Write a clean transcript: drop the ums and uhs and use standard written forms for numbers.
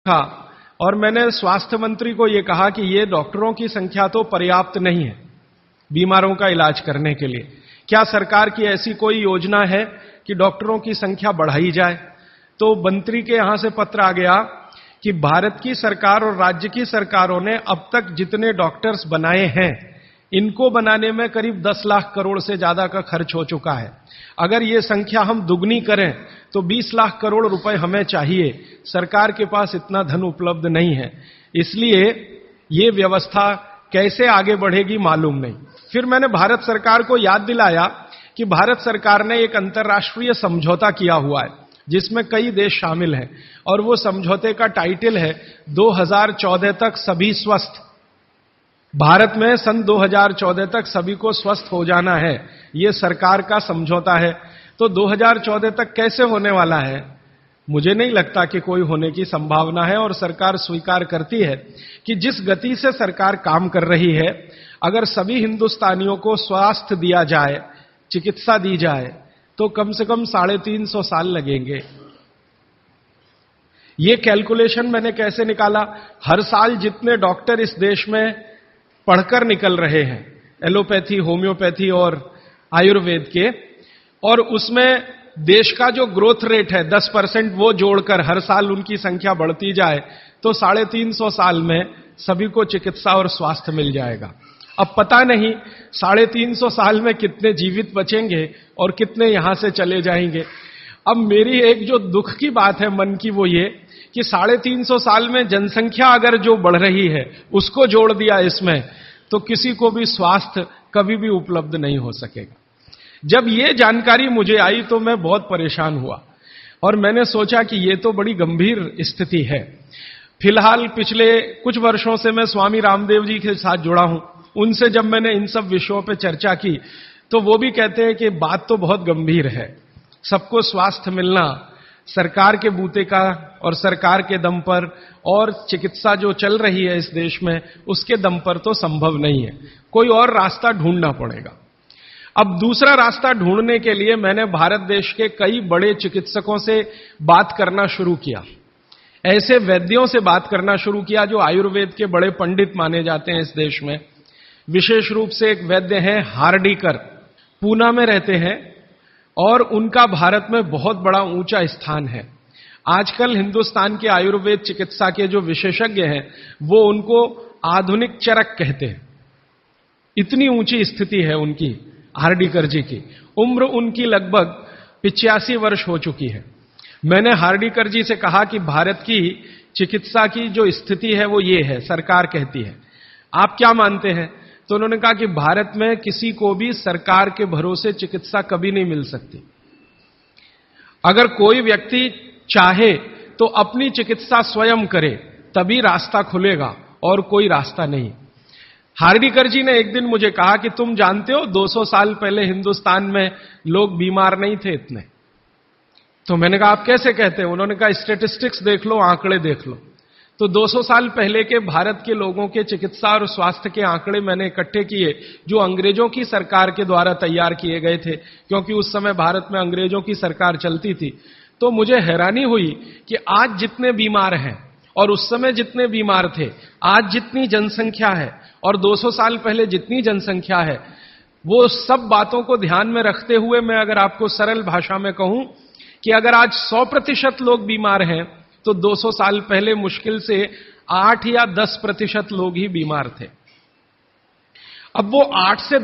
था और मैंने स्वास्थ्य मंत्री को यह कहा कि ये डॉक्टरों की संख्या तो पर्याप्त नहीं है बीमारों का इलाज करने के लिए। क्या सरकार की ऐसी कोई योजना है कि डॉक्टरों की संख्या बढ़ाई जाए? तो मंत्री के यहां से पत्र आ गया कि भारत की सरकार और राज्य की सरकारों ने अब तक जितने डॉक्टर्स बनाए हैं, इनको बनाने में करीब 10 लाख करोड़ से ज्यादा का खर्च हो चुका है। अगर ये संख्या हम दुगनी करें तो 20 लाख करोड़ रुपए हमें चाहिए। सरकार के पास इतना धन उपलब्ध नहीं है, इसलिए ये व्यवस्था कैसे आगे बढ़ेगी मालूम नहीं। फिर मैंने भारत सरकार को याद दिलाया कि भारत सरकार ने एक अंतर्राष्ट्रीय समझौता किया हुआ है जिसमें कई देश शामिल हैं और वो समझौते का टाइटल है 2014 तक सभी स्वस्थ। भारत में सन 2014 तक सभी को स्वस्थ हो जाना है, ये सरकार का समझौता है। तो 2014 तक कैसे होने वाला है? मुझे नहीं लगता कि कोई होने की संभावना है। और सरकार स्वीकार करती है कि जिस गति से सरकार काम कर रही है, अगर सभी हिंदुस्तानियों को स्वास्थ्य दिया जाए, चिकित्सा दी जाए, तो कम से कम 350 साल लगेंगे। ये कैलकुलेशन मैंने कैसे निकाला? हर साल जितने डॉक्टर इस देश में पढ़कर निकल रहे हैं, एलोपैथी, होम्योपैथी और आयुर्वेद के, और उसमें देश का जो ग्रोथ रेट है 10%, वो जोड़कर हर साल उनकी संख्या बढ़ती जाए तो 350 साल में सभी को चिकित्सा और स्वास्थ्य मिल जाएगा। अब पता नहीं 350 साल में कितने जीवित बचेंगे और कितने यहां से चले जाएंगे। अब मेरी एक जो दुख की बात है मन की, वो ये कि 350 साल में जनसंख्या अगर जो बढ़ रही है उसको जोड़ दिया इसमें, तो किसी को भी स्वास्थ्य कभी भी उपलब्ध नहीं हो सकेगा। जब ये जानकारी मुझे आई तो मैं बहुत परेशान हुआ और मैंने सोचा कि ये तो बड़ी गंभीर स्थिति है। फिलहाल पिछले कुछ वर्षों से मैं स्वामी रामदेव जी के साथ जुड़ा हूं। उनसे जब मैंने इन सब विषयों पर चर्चा की तो वो भी कहते हैं कि बात तो बहुत गंभीर है। सबको स्वास्थ्य मिलना सरकार के बूते का और सरकार के दम पर और चिकित्सा जो चल रही है इस देश में उसके दम पर तो संभव नहीं है, कोई और रास्ता ढूंढना पड़ेगा। अब दूसरा रास्ता ढूंढने के लिए मैंने भारत देश के कई बड़े चिकित्सकों से बात करना शुरू किया, ऐसे वैद्यों से बात करना शुरू किया जो आयुर्वेद के बड़े पंडित माने जाते हैं इस देश में। विशेष रूप से एक वैद्य हैं हार्डीकर, पूना में रहते हैं और उनका भारत में बहुत बड़ा ऊंचा स्थान है। आजकल हिंदुस्तान के आयुर्वेद चिकित्सा के जो विशेषज्ञ हैं वो उनको आधुनिक चरक कहते हैं, इतनी ऊंची स्थिति है उनकी। हार्डीकर जी की उम्र उनकी लगभग 85 वर्ष हो चुकी है। मैंने हार्डीकर जी से कहा कि भारत की चिकित्सा की जो स्थिति है वो ये है, सरकार कहती है, आप क्या मानते हैं? तो उन्होंने कहा कि भारत में किसी को भी सरकार के भरोसे चिकित्सा कभी नहीं मिल सकती। अगर कोई व्यक्ति चाहे तो अपनी चिकित्सा स्वयं करे, तभी रास्ता खुलेगा और कोई रास्ता नहीं। हार्डीकर जी ने एक दिन मुझे कहा कि तुम जानते हो 200 साल पहले हिंदुस्तान में लोग बीमार नहीं थे इतने। तो मैंने कहा आप कैसे कहते हैं? उन्होंने कहा स्टैटिस्टिक्स देख लो, आंकड़े देख लो। तो 200 साल पहले के भारत के लोगों के चिकित्सा और स्वास्थ्य के आंकड़े मैंने इकट्ठे किए जो अंग्रेजों की सरकार के द्वारा तैयार किए गए थे, क्योंकि उस समय भारत में अंग्रेजों की सरकार चलती थी। तो मुझे हैरानी हुई कि आज जितने बीमार हैं और उस समय जितने बीमार थे, आज जितनी जनसंख्या है और 200 साल पहले जितनी जनसंख्या है, वो सब बातों को ध्यान में रखते हुए मैं अगर आपको सरल भाषा में कहूं कि अगर आज 100% लोग बीमार हैं तो 200 साल पहले मुश्किल से 8 या 10% लोग ही बीमार थे। अब वो 8 से